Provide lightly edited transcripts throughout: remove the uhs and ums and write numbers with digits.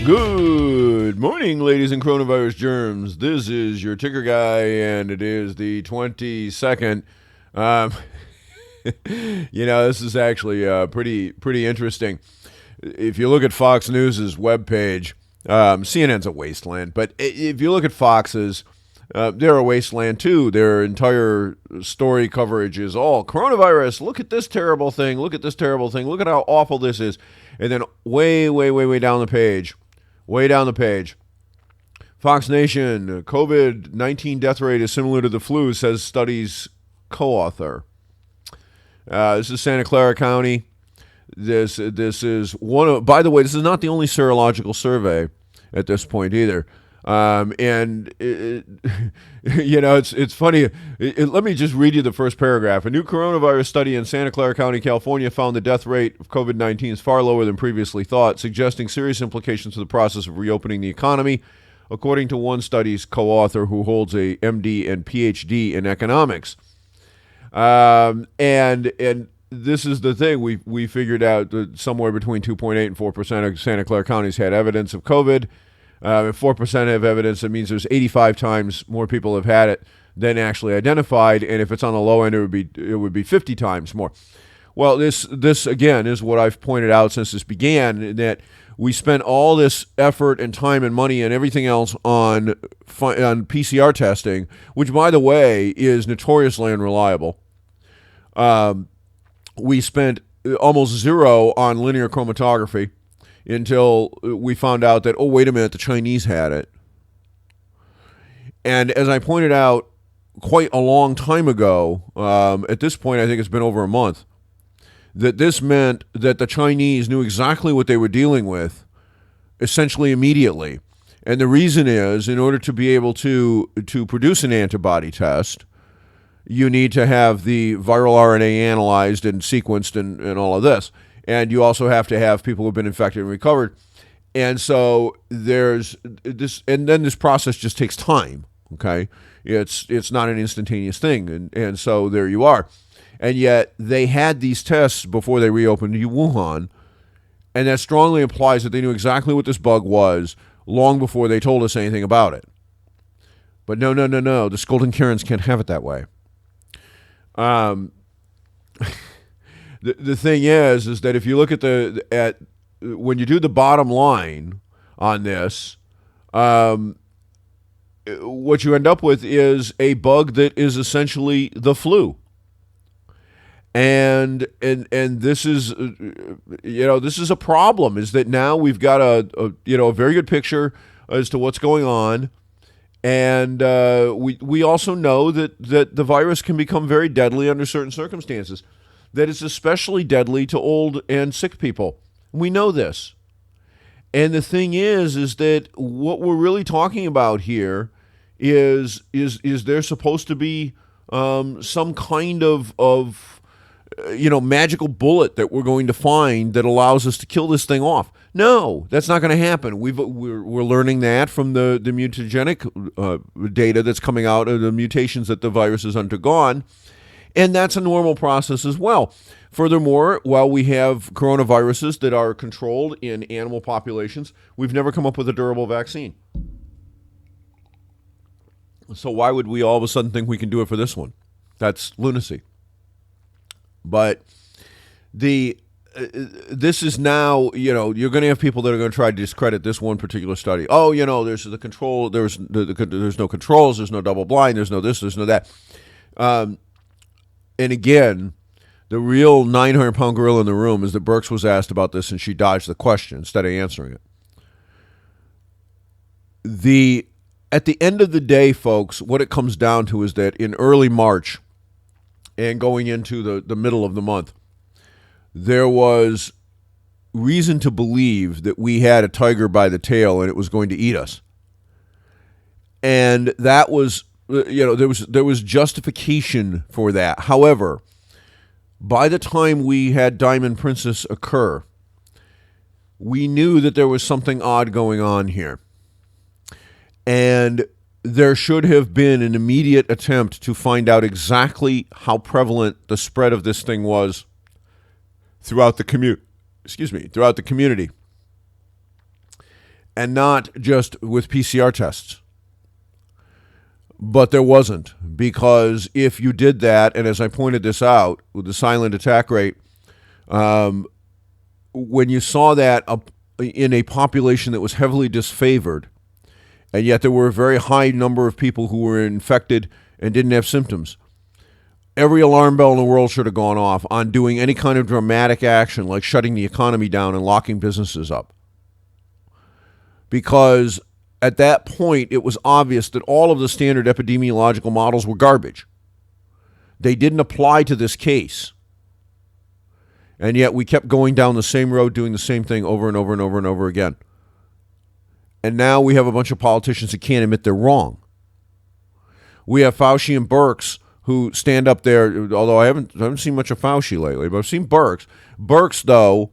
Good morning, ladies and coronavirus germs. This is your ticker guy, and it is the 22nd. This is actually pretty interesting. If you look at Fox News' webpage, CNN's a wasteland, but if you look at Fox's, they're a wasteland too. Their entire story coverage is all coronavirus. Look at this terrible thing. Look at this terrible thing. Look at how awful this is. And then way down the page, Fox Nation, COVID-19 death rate is similar to the flu, says studies co-author. This is Santa Clara County. This is one of, by the way, this is not the only serological survey at this point either. It's funny. Let me just read you the first paragraph. A new coronavirus study in Santa Clara County, California, found the death rate of COVID-19 is far lower than previously thought, suggesting serious implications to the process of reopening the economy, according to one study's co-author who holds a MD and PhD in economics. And this is the thing. We figured out that somewhere between 2.8 and 4% of Santa Clara counties had evidence of COVID. If 4% have evidence, it means there's 85 times more people have had it than actually identified, and if it's on the low end, it would be 50 times more. Well, this again is what I've pointed out since this began, that we spent all this effort and time and money and everything else on PCR testing, which, by the way, is notoriously unreliable. We spent almost zero on linear chromatography until we found out that, oh, wait a minute, the Chinese had it. And as I pointed out quite a long time ago, at this point I think it's been over a month, that this meant that the Chinese knew exactly what they were dealing with, essentially immediately. And the reason is, in order to be able to produce an antibody test, you need to have the viral RNA analyzed and sequenced and all of this. And you also have to have people who have been infected and recovered. And so there's this, and then this process just takes time, okay? It's not an instantaneous thing. And so there you are. And yet they had these tests before they reopened Wuhan, and that strongly implies that they knew exactly what this bug was long before they told us anything about it. But no. The scolding Karens can't have it that way. The thing is that if you look at when you do the bottom line on this, what you end up with is a bug that is essentially the flu. And this is this is a problem, is that now we've got a very good picture as to what's going on. And we also know that the virus can become very deadly under certain circumstances, that it's especially deadly to old and sick people. We know this. And the thing is that what we're really talking about here is there supposed to be some kind of magical bullet that we're going to find that allows us to kill this thing off? No, that's not going to happen. We're learning that from the mutagenic data that's coming out of the mutations that the virus has undergone, and that's a normal process as well. Furthermore, while we have coronaviruses that are controlled in animal populations, we've never come up with a durable vaccine. So why would we all of a sudden think we can do it for this one? That's lunacy. But this is now, you're going to have people that are going to try to discredit this one particular study. Oh, there's the control, there's no controls, there's no double blind, there's no this, there's no that. And again, the real 900-pound gorilla in the room is that Birx was asked about this and she dodged the question instead of answering it. At the end of the day, folks, what it comes down to is that in early March and going into the middle of the month, there was reason to believe that we had a tiger by the tail and it was going to eat us. And that was, there was justification for that. However, by the time we had Diamond Princess occur, we knew that there was something odd going on here. And there should have been an immediate attempt to find out exactly how prevalent the spread of this thing was throughout the community. and not just with PCR tests. But there wasn't, because if you did that, and as I pointed this out with the silent attack rate, when you saw that in a population that was heavily disfavored, and yet there were a very high number of people who were infected and didn't have symptoms, every alarm bell in the world should have gone off on doing any kind of dramatic action like shutting the economy down and locking businesses up. Because at that point, it was obvious that all of the standard epidemiological models were garbage. They didn't apply to this case. And yet we kept going down the same road, doing the same thing over and over and over and over again. And now we have a bunch of politicians that can't admit they're wrong. We have Fauci and Birx who stand up there, although I haven't seen much of Fauci lately, but I've seen Birx. Birx, though,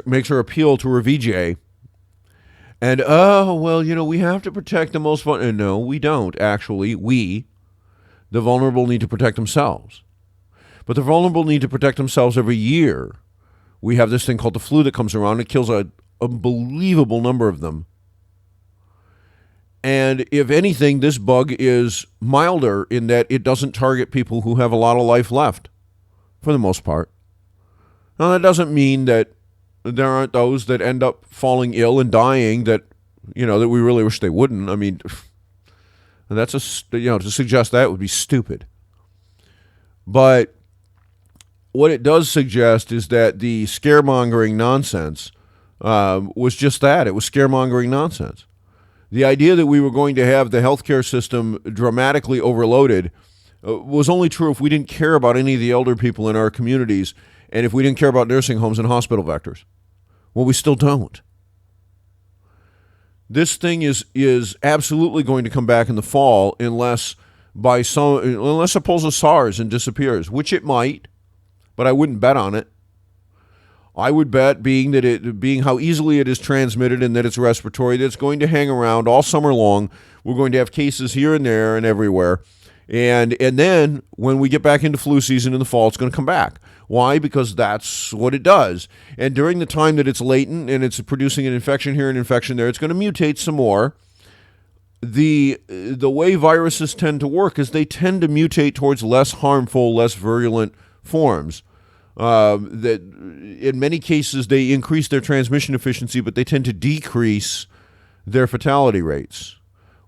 makes her appeal to her VJ. And, we have to protect the most vulnerable. No, we don't, actually. The vulnerable, need to protect themselves. But the vulnerable need to protect themselves every year. We have this thing called the flu that comes around. It kills an unbelievable number of them. And if anything, this bug is milder in that it doesn't target people who have a lot of life left, for the most part. Now, that doesn't mean that there aren't those that end up falling ill and dying that we really wish they wouldn't. I mean, to suggest that would be stupid. But what it does suggest is that the scaremongering nonsense was just that. It was scaremongering nonsense. The idea that we were going to have the healthcare system dramatically overloaded was only true if we didn't care about any of the elder people in our communities and if we didn't care about nursing homes and hospital vectors. Well, we still don't. This thing is absolutely going to come back in the fall unless it pulls a SARS and disappears, which it might, but I wouldn't bet on it. I would bet, being how easily it is transmitted and that it's respiratory, that it's going to hang around all summer long. We're going to have cases here and there and everywhere. And then when we get back into flu season in the fall, it's going to come back. Why? Because that's what it does. And during the time that it's latent and it's producing an infection here and infection there, it's going to mutate some more. The way viruses tend to work is they tend to mutate towards less harmful, less virulent forms. That in many cases they increase their transmission efficiency, but they tend to decrease their fatality rates.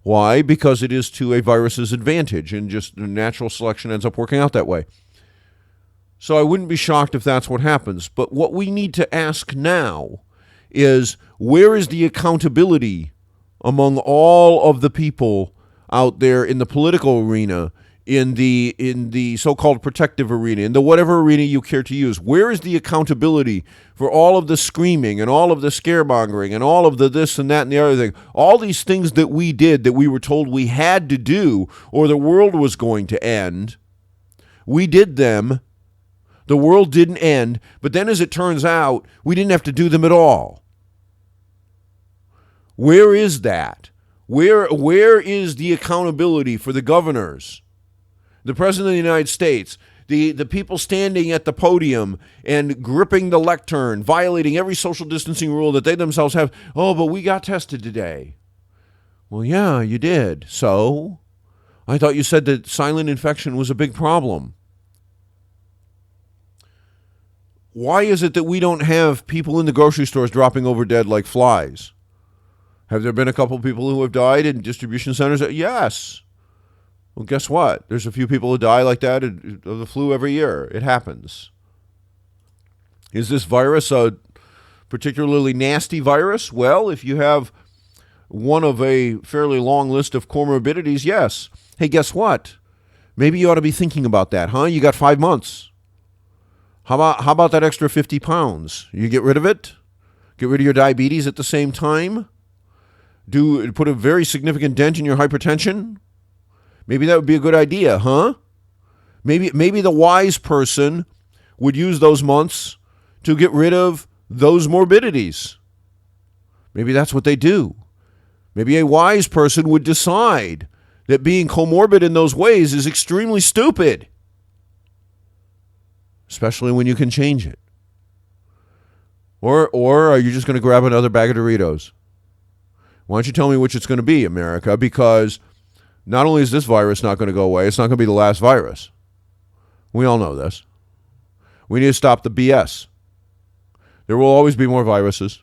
Why? Because it is to a virus's advantage, and just natural selection ends up working out that way. So I wouldn't be shocked if that's what happens. But what we need to ask now is, where is the accountability among all of the people out there in the political arena, in the so-called protective arena, in the whatever arena you care to use? Where is the accountability for all of the screaming and all of the scaremongering and all of the this and that and the other thing? All these things that we did that we were told we had to do or the world was going to end, we did them. The world didn't end, but then as it turns out, we didn't have to do them at all. Where is that? Where is the accountability for the governors, the President of the United States, the people standing at the podium and gripping the lectern, violating every social distancing rule that they themselves have? Oh, but we got tested today. Well, yeah, you did. So? I thought you said that silent infection was a big problem. Why is it that we don't have people in the grocery stores dropping over dead like flies? Have there been a couple of people who have died in distribution centers? Yes. Well, guess what? There's a few people who die like that of the flu every year. It happens. Is this virus a particularly nasty virus? Well, if you have one of a fairly long list of comorbidities, yes. Hey, guess what? Maybe you ought to be thinking about that, huh? You got 5 months. How about that extra 50 pounds? You get rid of it? Get rid of your diabetes at the same time? Put a very significant dent in your hypertension? Maybe that would be a good idea, huh? Maybe the wise person would use those months to get rid of those morbidities. Maybe that's what they do. Maybe a wise person would decide that being comorbid in those ways is extremely stupid, especially when you can change it. Or are you just going to grab another bag of Doritos? Why don't you tell me which it's going to be, America? Because not only is this virus not going to go away, it's not going to be the last virus. We all know this. We need to stop the BS. There will always be more viruses.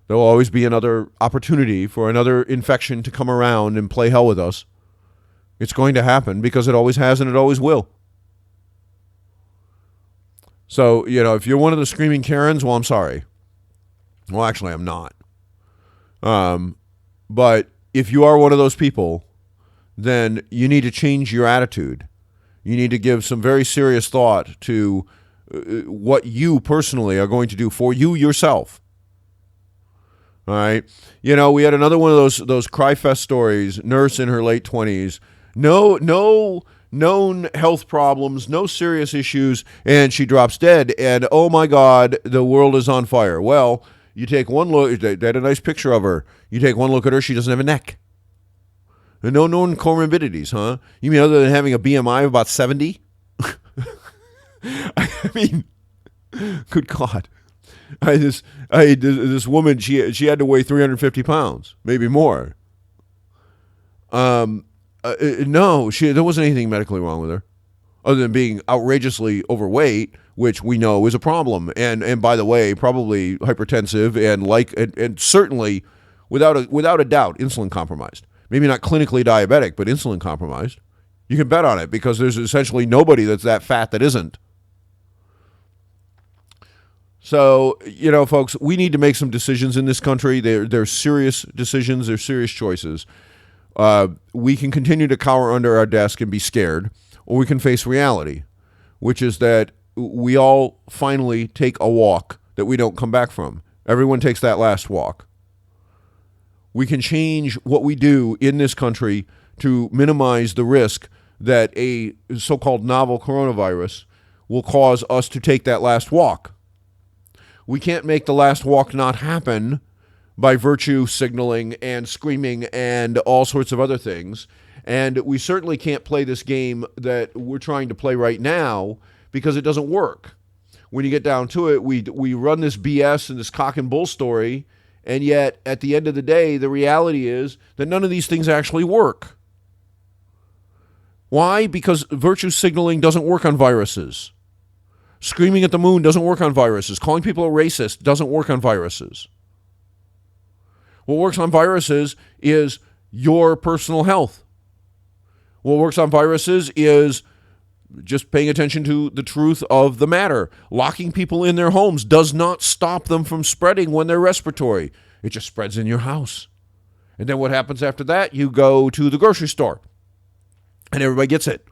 There will always be another opportunity for another infection to come around and play hell with us. It's going to happen because it always has and it always will. So, if you're one of the screaming Karens, well, I'm sorry. Well, actually, I'm not. But if you are one of those people, then you need to change your attitude. You need to give some very serious thought to what you personally are going to do for you yourself. All right. We had another one of those cry-fest stories, nurse in her late 20s. No known health problems, no serious issues, and she drops dead. And, oh, my God, the world is on fire. Well, you take one look. They had a nice picture of her. You take one look at her, she doesn't have a neck. And no known comorbidities, huh? You mean other than having a BMI of about 70? I mean, good God. This woman, she had to weigh 350 pounds, maybe more. No, there wasn't anything medically wrong with her, other than being outrageously overweight, which we know is a problem. And by the way, probably hypertensive and certainly, without a doubt, insulin compromised. Maybe not clinically diabetic, but insulin compromised. You can bet on it because there's essentially nobody that's that fat that isn't. So, folks, we need to make some decisions in this country. They're serious decisions. They're serious choices. We can continue to cower under our desk and be scared, or we can face reality, which is that we all finally take a walk that we don't come back from. Everyone takes that last walk. We can change what we do in this country to minimize the risk that a so-called novel coronavirus will cause us to take that last walk. We can't make the last walk not happen by virtue signaling and screaming and all sorts of other things. And we certainly can't play this game that we're trying to play right now because it doesn't work. When you get down to it, we run this BS and this cock and bull story, and yet at the end of the day, the reality is that none of these things actually work. Why? Because virtue signaling doesn't work on viruses. Screaming at the moon doesn't work on viruses. Calling people a racist doesn't work on viruses. What works on viruses is your personal health. What works on viruses is just paying attention to the truth of the matter. Locking people in their homes does not stop them from spreading when they're respiratory. It just spreads in your house. And then what happens after that? You go to the grocery store and everybody gets it.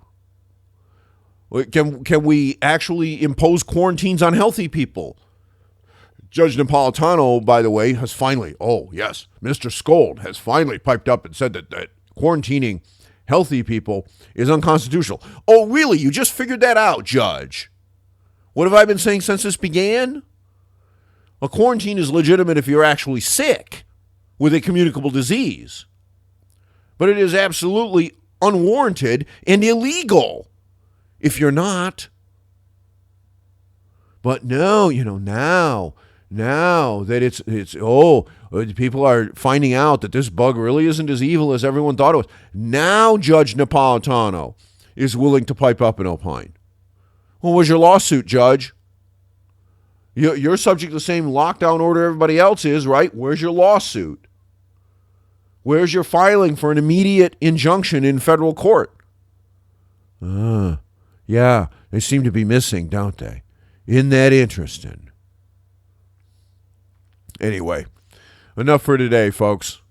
Can we actually impose quarantines on healthy people? Judge Napolitano, by the way, has finally, Mr. Skold has finally piped up and said that quarantining healthy people is unconstitutional. Oh, really? You just figured that out, Judge? What have I been saying since this began? A quarantine is legitimate if you're actually sick with a communicable disease. But it is absolutely unwarranted and illegal if you're not. But no, now that it's people are finding out that this bug really isn't as evil as everyone thought it was. Now Judge Napolitano is willing to pipe up and opine. Well, where's your lawsuit, Judge? You're subject to the same lockdown order everybody else is, right? Where's your lawsuit? Where's your filing for an immediate injunction in federal court? Yeah, they seem to be missing, don't they? Isn't that interesting? Anyway, enough for today, folks.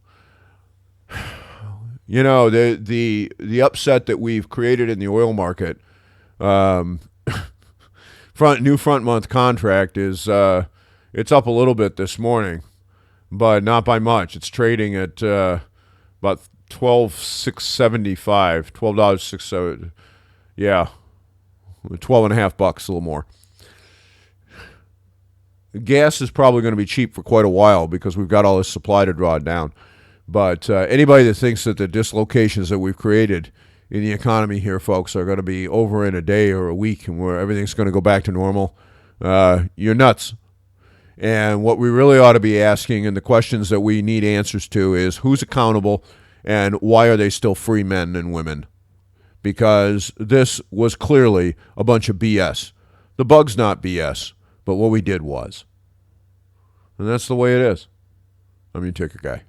The upset that we've created in the oil market, new front month contract is it's up a little bit this morning, but not by much. It's trading at about $12.675, $12.670. Yeah, $12.50, a little more. Gas is probably going to be cheap for quite a while because we've got all this supply to draw down. But anybody that thinks that the dislocations that we've created in the economy here, folks, are going to be over in a day or a week and where everything's going to go back to normal, you're nuts. And what we really ought to be asking, and the questions that we need answers to, is who's accountable and why are they still free men and women? Because this was clearly a bunch of BS. The bug's not BS, but what we did was. And that's the way it is. I'm your ticker guy.